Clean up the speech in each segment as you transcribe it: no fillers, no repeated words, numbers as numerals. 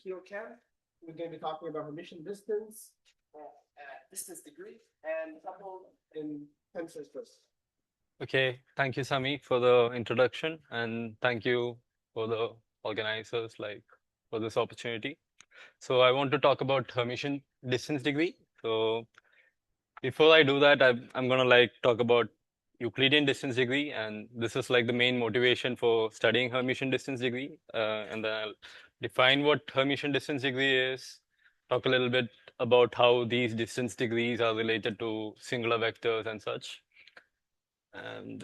Nikhil Ken. We're going to be talking about Hermitian distance, distance degree, and couple in tensor stress. Okay, thank you, Sami, for the introduction, and thank you for the organizers for this opportunity. So I want to talk about Hermitian distance degree. So before I do that, I'm gonna talk about Euclidean distance degree, and this is like the main motivation for studying Hermitian distance degree. And then I'll define what Hermitian distance degree is, talk a little bit about how these distance degrees are related to singular vectors and such. And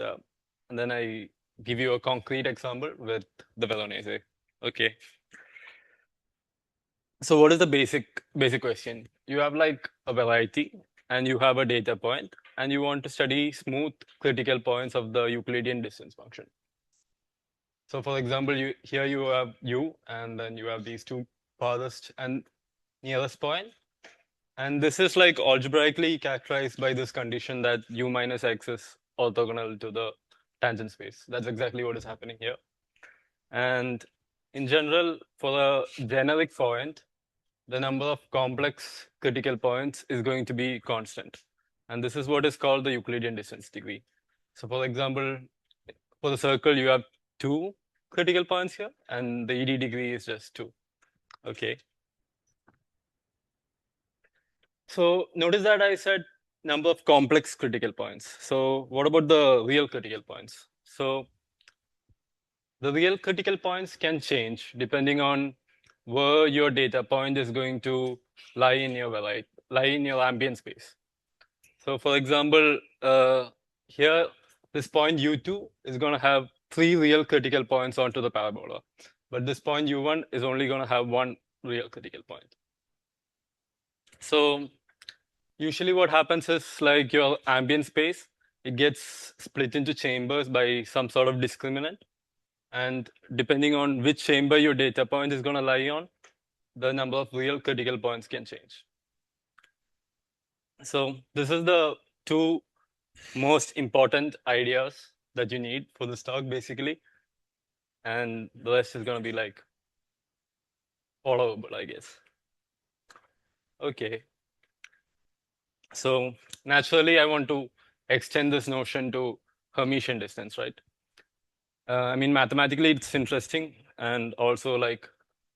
then I give you a concrete example with the Veronese. Okay. So what is the basic question? You have like a variety and you have a data point and you want to study smooth critical points of the Euclidean distance function. So for example, here you have u and then you have these two farthest and nearest point. And this is like algebraically characterized by this condition that u minus x is orthogonal to the tangent space. That's exactly what is happening here. And in general, for a generic point, the number of complex critical points is going to be constant. And this is what is called the Euclidean distance degree. So for example, for the circle, you have two critical points here, and the ED degree is just two. Okay. So notice that I said number of complex critical points. So what about the real critical points? So the real critical points can change depending on where your data point is going to lie in your ambient space. So for example, here this point U2 is going to have three real critical points onto the parabola, but this point U1 is only going to have one real critical point. So usually what happens is like your ambient space, it gets split into chambers by some sort of discriminant. And depending on which chamber your data point is going to lie on, the number of real critical points can change. So this is the two most important ideas that you need for this talk, basically. And the rest is going to be like followable, I guess. Okay. So naturally, I want to extend this notion to Hermitian distance, right? I mean, mathematically, it's interesting. And also, like,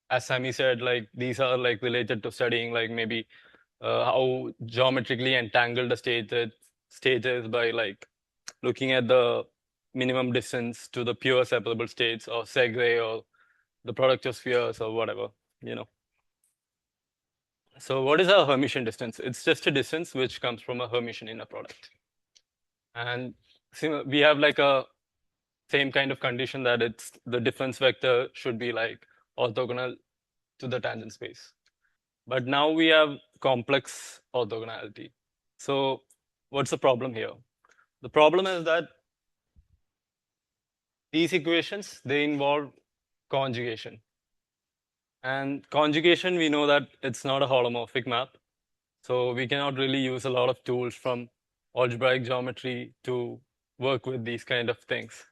as Sami said, like, these are like related to studying, like, maybe how geometrically entangled the state is by like looking at the minimum distance to the pure separable states or Segre or the product of spheres or whatever, you know. So what is a Hermitian distance? It's just a distance which comes from a Hermitian inner product. And we have like a same kind of condition that it's the difference vector should be like orthogonal to the tangent space. But now we have complex orthogonality. So what's the problem here? The problem is that these equations, they involve conjugation. And conjugation, we know that it's not a holomorphic map. So we cannot really use a lot of tools from algebraic geometry to work with these kind of things.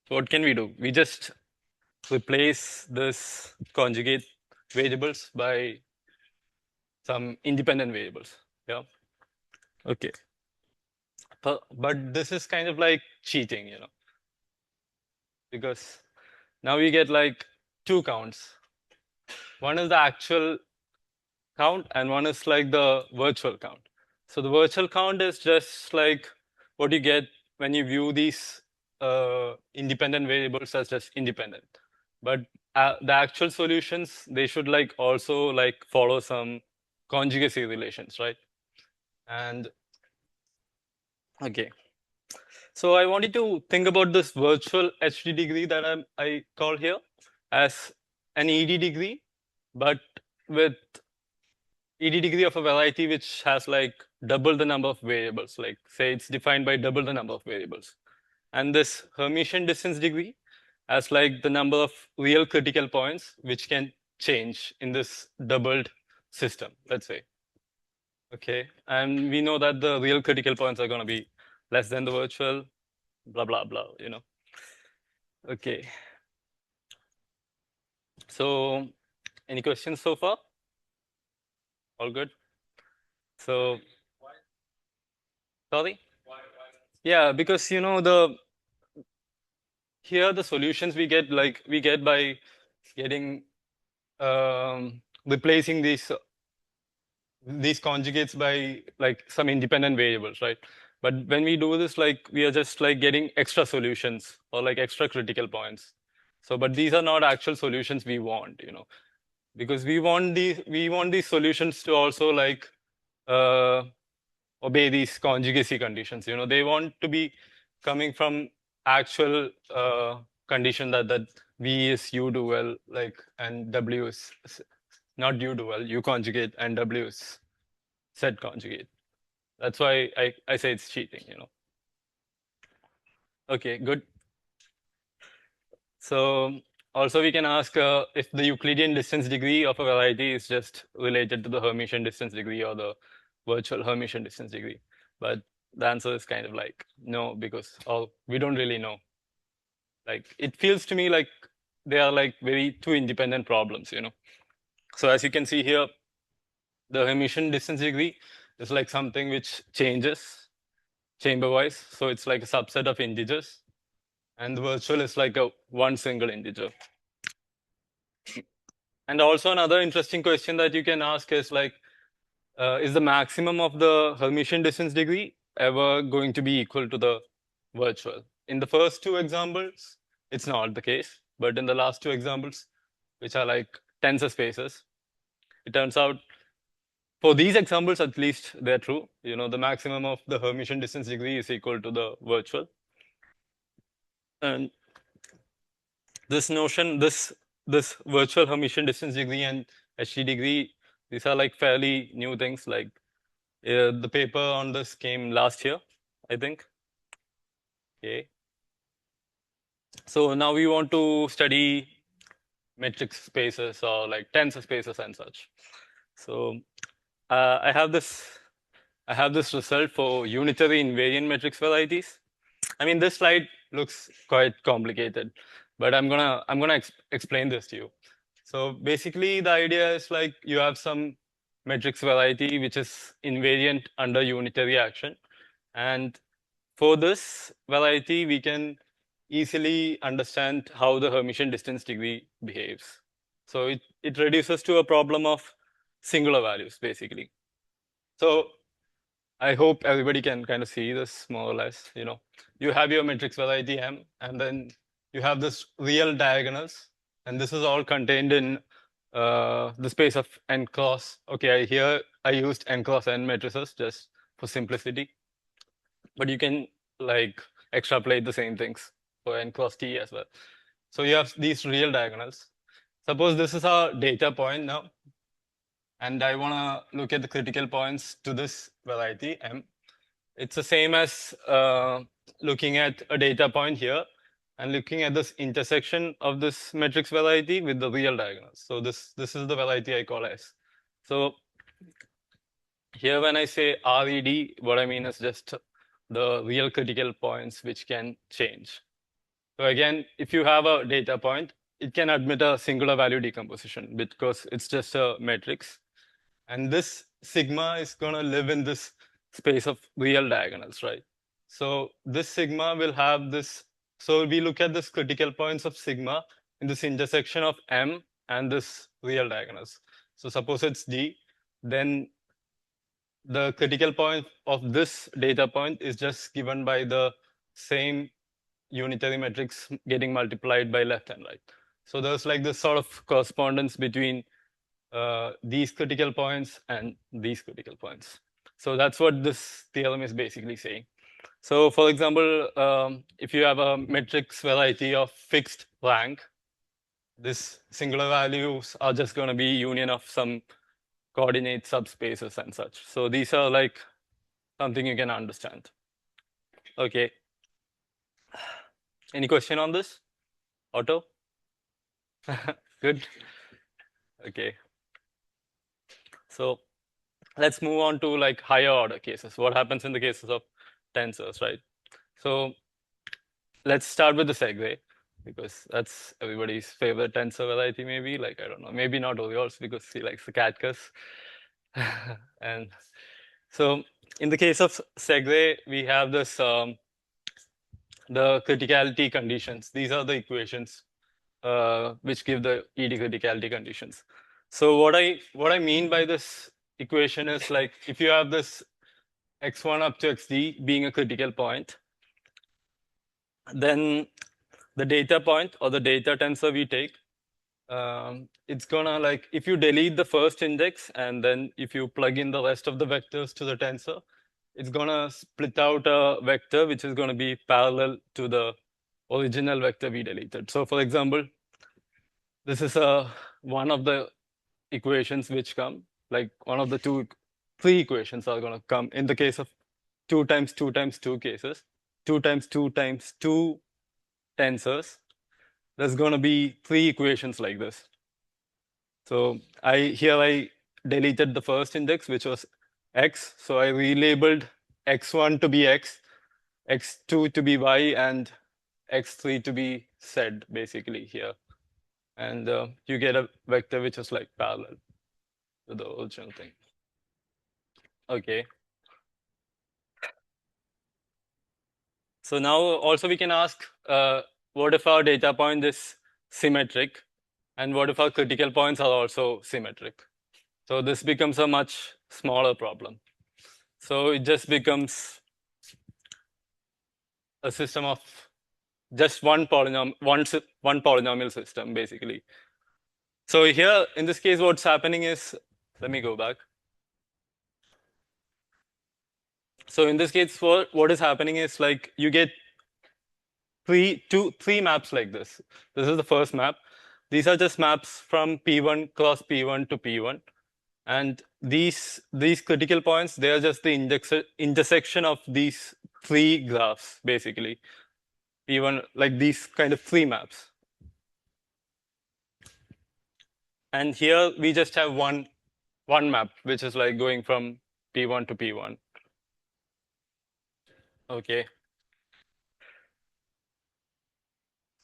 So what can we do? We just replace this conjugate variables by some independent variables. Yeah. Okay. But this is kind of like cheating, you know, because now we get like two counts. One is the actual count and one is like the virtual count. So the virtual count is just like what you get when you view these independent variables as just independent. But the actual solutions, they should like also like follow some conjugacy relations, right? And okay. So I wanted to think about this virtual HD degree that I call here as an ED degree, but with ED degree of a variety which has like double the number of variables, like say it's defined by double the number of variables. And this Hermitian distance degree as like the number of real critical points which can change in this doubled system, let's say. Okay, and we know that the real critical points are going to be less than the virtual, blah, blah, blah, you know. Okay. So Any questions so far? All good? So, sorry? Yeah, because here the solutions we get by getting replacing these conjugates by like some independent variables, right? But when we do this, like we are just like getting extra solutions or like extra critical points. So, but these are not actual solutions we want, because we want these solutions to also like uh, obey these conjugacy conditions. They want to be coming from actual condition that V is U dual, like, and W is not U dual, U conjugate, and W is Z conjugate. That's why I say it's cheating. Okay, good. So also we can ask if the Euclidean distance degree of a variety is just related to the Hermitian distance degree or the virtual Hermitian distance degree. But the answer is kind of like no, because we don't really know. Like it feels to me like they are like very two independent problems. So as you can see here, the Hermitian distance degree is like something which changes chamber-wise. So it's like a subset of integers. And the virtual is like a one single integer. And also another interesting question that you can ask is like, is the maximum of the Hermitian distance degree ever going to be equal to the virtual? In the first two examples, it's not the case. But in the last two examples, which are like tensor spaces, it turns out for these examples, at least they're true. The maximum of the Hermitian distance degree is equal to the virtual. And this notion, this virtual Hermitian distance degree and HT degree, these are like fairly new things. Like the paper on this came last year, I think. Okay. So now we want to study metric spaces or like tensor spaces and such. So I have this result for unitary invariant matrix varieties. I mean, this slide looks quite complicated, but I'm gonna explain this to you. So basically, the idea is like you have some matrix variety which is invariant under unitary action, and for this variety, we can easily understand how the Hermitian distance degree behaves. So it reduces to a problem of singular values, basically. So I hope everybody can kind of see this more or less. You have your matrix variety M, and then you have this real diagonals, and this is all contained in the space of n cross. Okay, here I used n cross n matrices just for simplicity, but you can like extrapolate the same things for n cross t as well. So you have these real diagonals. Suppose this is our data point now, and I want to look at the critical points to this variety M. It's the same as looking at a data point here and looking at this intersection of this matrix variety with the real diagonals. So this is the variety I call S. So here when I say RED, what I mean is just the real critical points which can change. So again, if you have a data point, it can admit a singular value decomposition because it's just a matrix. And this sigma is going to live in this space of real diagonals, right? So this sigma will have this. So we look at this critical points of sigma in this intersection of M and this real diagonals. So suppose it's D, then the critical point of this data point is just given by the same unitary matrix getting multiplied by left and right. So there's like this sort of correspondence between these critical points and these critical points. So that's what this theorem is basically saying. So for example, if you have a matrix variety of fixed rank, this singular values are just going to be union of some coordinate subspaces and such. So these are like something you can understand. Okay. Any question on this? Otto? Good. Okay. So let's move on to like higher order cases. What happens in the cases of tensors, right? So let's start with the segue. because that's everybody's favorite tensor variety, maybe. Like, I don't know, maybe not Orioles because he likes the Catcus. And so in the case of Segre, we have this the criticality conditions. These are the equations which give the ED criticality conditions. So what I mean by this equation is, like, if you have this x1 up to xd being a critical point, then the data point or the data tensor we take, it's gonna, like, if you delete the first index and then if you plug in the rest of the vectors to the tensor, it's gonna split out a vector which is gonna be parallel to the original vector we deleted. So for example, this is one of the equations which come, like one of the three equations are gonna come in the case of 2 times 2 times 2 cases, 2 times 2 times 2 tensors. There's gonna be three equations like this. So I deleted the first index, which was x. So I relabeled x1 to be x, x2 to be y, and x3 to be z, basically here. And you get a vector which is like parallel to the original thing. Okay. So now also we can ask, what if our data point is symmetric? And what if our critical points are also symmetric? So this becomes a much smaller problem. So it just becomes a system of just one polynomial system, basically. So here, in this case, what's happening is, let me go back. So in this case, what is happening is, like, you get three maps like this. This is the first map. These are just maps from P1 cross P1 to P1. And these critical points, they are just the intersection of these three graphs, basically. P1, like these kind of three maps. And here we just have one map, which is like going from P1 to P1. Okay.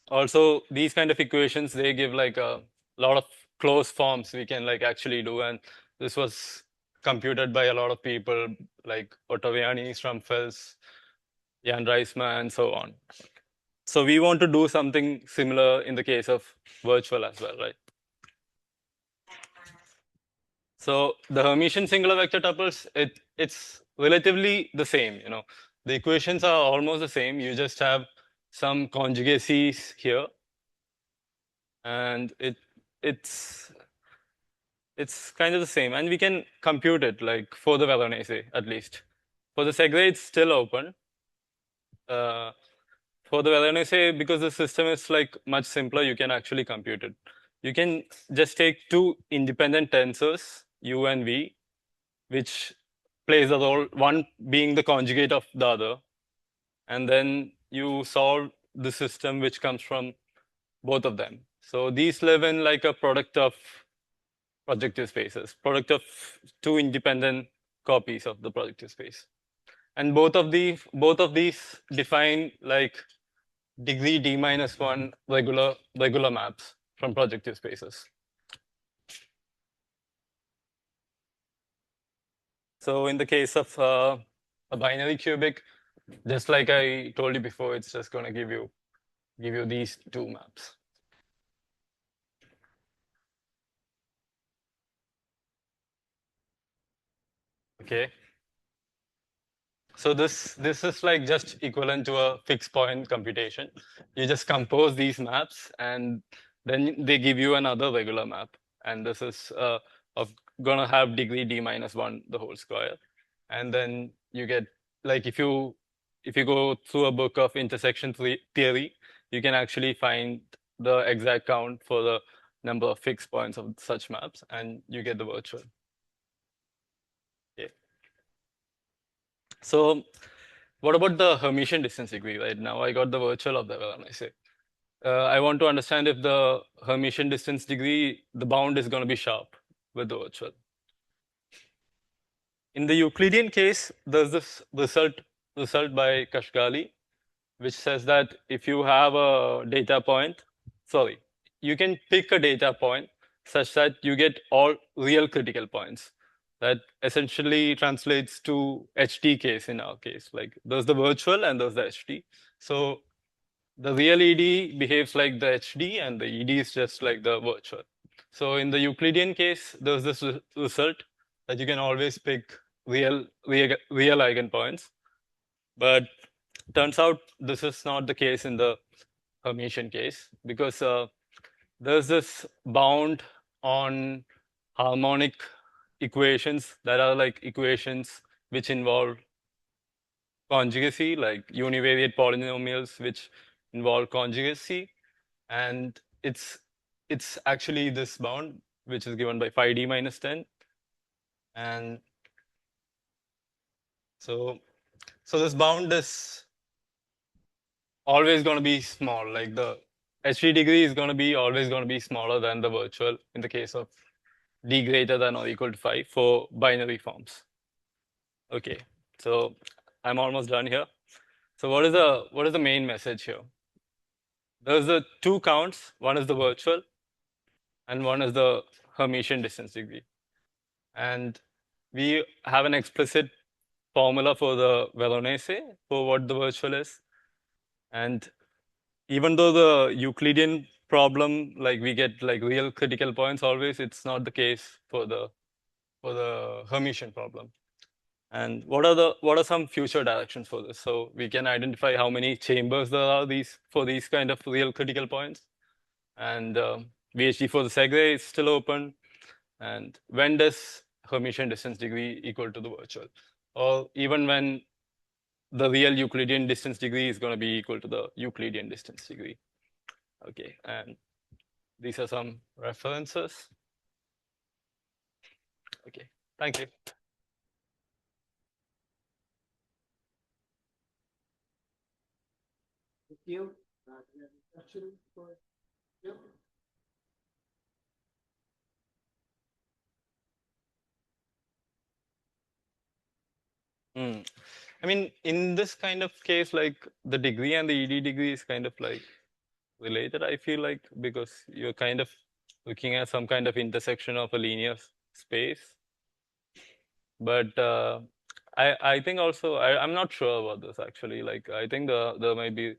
Also, these kind of equations, they give like a lot of closed forms we can like actually do. And this was computed by a lot of people like Ottaviani, Strumfels, Jan Reisman, and so on. So we want to do something similar in the case of virtual as well, right? So the Hermitian singular vector tuples, it's relatively the same. The equations are almost the same. You just have some conjugacies here, and it's kind of the same, and we can compute it, like, for the Veronese at least. For the Segre, it's still open. For the Veronese, because the system is like much simpler, you can actually compute it. You can just take two independent tensors, u and v, which plays a role, one being the conjugate of the other, and then you solve the system which comes from both of them. So these live in like a product of projective spaces, product of two independent copies of the projective space. And both of these define like degree d-1 regular maps from projective spaces. So in the case of a binary cubic, just like I told you before, it's just going to give you these two maps. Okay. So this is like just equivalent to a fixed point computation. You just compose these maps, and then they give you another regular map. And this is gonna have degree d-1 the whole square. And then you get, like, if you go through a book of intersection theory, you can actually find the exact count for the number of fixed points of such maps, and you get the virtual. Okay. So what about the Hermitian distance degree? Right now, I got the virtual of the Veronese. I want to understand if the Hermitian distance degree, the bound is going to be sharp with the virtual. In the Euclidean case, there's this result by Kashgali, which says that if you have a data point, sorry, you can pick a data point such that you get all real critical points. That essentially translates to HT case in our case. Like there's the virtual and there's the HT. So the real ED behaves like the HD and the ED is just like the virtual. So in the Euclidean case, there's this result that you can always pick real eigenpoints. But turns out this is not the case in the Hermitian case because there's this bound on harmonic equations that are like equations which involve conjugacy, like univariate polynomials which involve conjugacy, and it's actually this bound which is given by phi d minus 10, and so this bound is always going to be small. Like the HT degree is going to be always going to be smaller than the virtual in the case of d greater than or equal to 5 for binary forms. Okay, so I'm almost done here. So what is the main message here? There's the two counts. One is the virtual, and one is the Hermitian distance degree. And we have an explicit formula for the Veronese for what the virtual is. And even though the Euclidean problem, like we get like real critical points always, it's not the case for the Hermitian problem. And what are some future directions for this? So we can identify how many chambers there are for these kind of real critical points. And VHD for the Segre is still open. And when does Hermitian distance degree equal to the virtual? Or even when the real Euclidean distance degree is going to be equal to the Euclidean distance degree. Okay, and these are some references. Okay, thank you. Thank you. Do you have any questions for you? I mean, in this kind of case, like the degree and the ED degree is kind of like related, I feel like, because you're kind of looking at some kind of intersection of a linear space. But I think also I'm not sure about this actually. Like I think there might be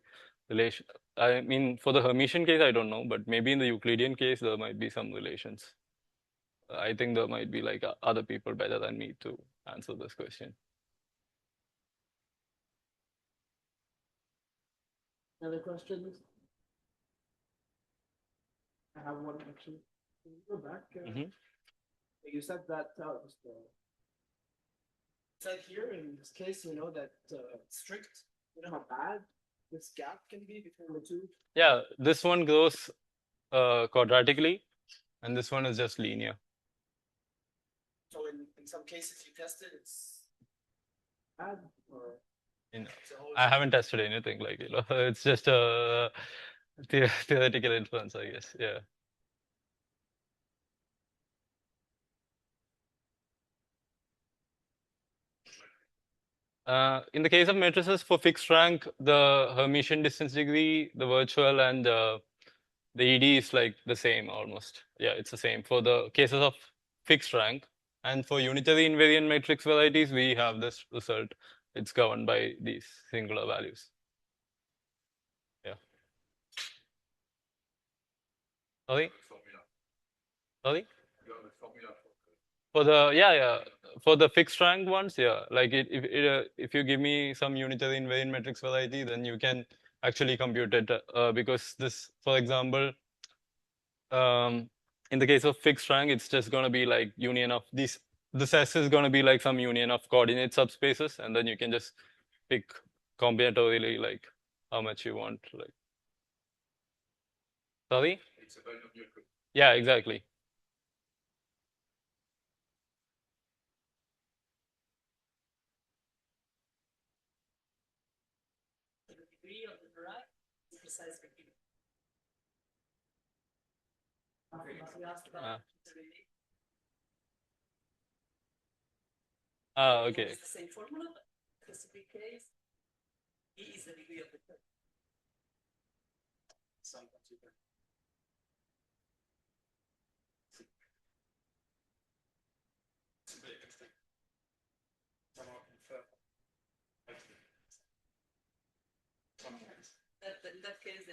relation. I mean, for the Hermitian case, I don't know, but maybe in the Euclidean case, there might be some relations. I think there might be like other people better than me to answer this question. Other questions? I have one actually. Can you go back? You said that said here in this case, that strict, how bad this gap can be between the two. Yeah, this one goes quadratically, and this one is just linear. So in some cases you tested, it's bad, or I haven't tested anything like it's just a theoretical inference, I guess. Yeah. In the case of matrices for fixed rank, the Hermitian distance degree, the virtual, and the ED is like the same almost. Yeah, it's the same for the cases of fixed rank. And for unitary invariant matrix varieties, we have this result. It's governed by these singular values. Yeah. Sorry? Sorry? For the for the fixed rank ones, yeah, like if you give me some unitary invariant matrix variety, then you can actually compute it because this, for example, in the case of fixed rank, it's just going to be like union of these. This S is going to be like some union of coordinate subspaces, and then you can just pick combinatorially like how much you want. Like, sorry? Yeah, exactly. Okay. E is the degree of the curve. Some computer. In that case,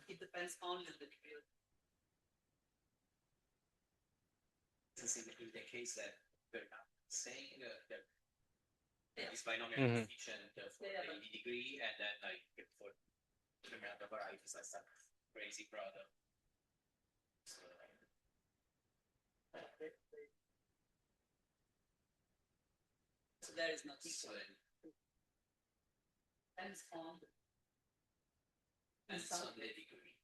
it depends only on the degree. This is in the case that we're not saying that Yeah. this binomial Mhm. coefficient for Yeah, the degree, and then like for the varieties, that's some crazy product. So, So there is nothing. so Depends on. and some some the degree.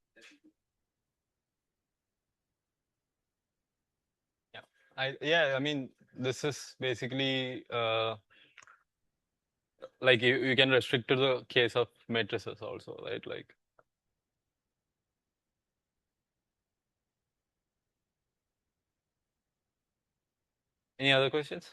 I mean, this is basically like you can restrict to the case of matrices also, right? Like any other questions?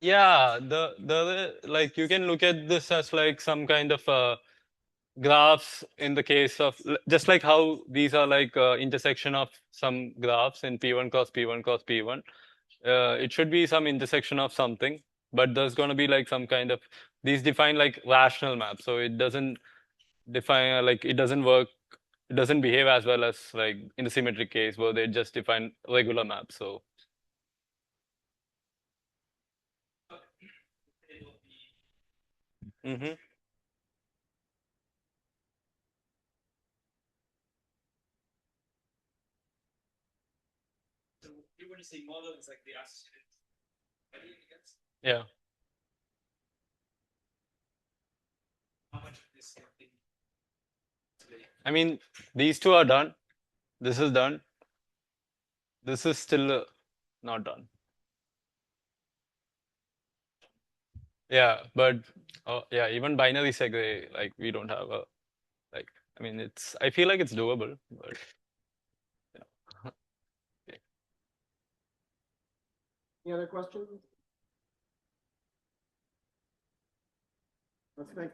Yeah, the like you can look at this as like some kind of graphs in the case of just like how these are like intersection of some graphs in P1 cross P1 cross P1. It should be some intersection of something, but there's going to be like some kind of these define like rational maps. So it doesn't define like it doesn't work. It doesn't behave as well as like in the symmetric case where they just define regular maps. So. Mm-hmm. So you want to say model is like the associated value, I guess? Yeah. How much of this thing? I mean, these two are done. This is done. This is still not done. Yeah, but yeah, even binary segue, like we don't have a like. I mean, it's. I feel like it's doable, but yeah. Any other questions? Let's thank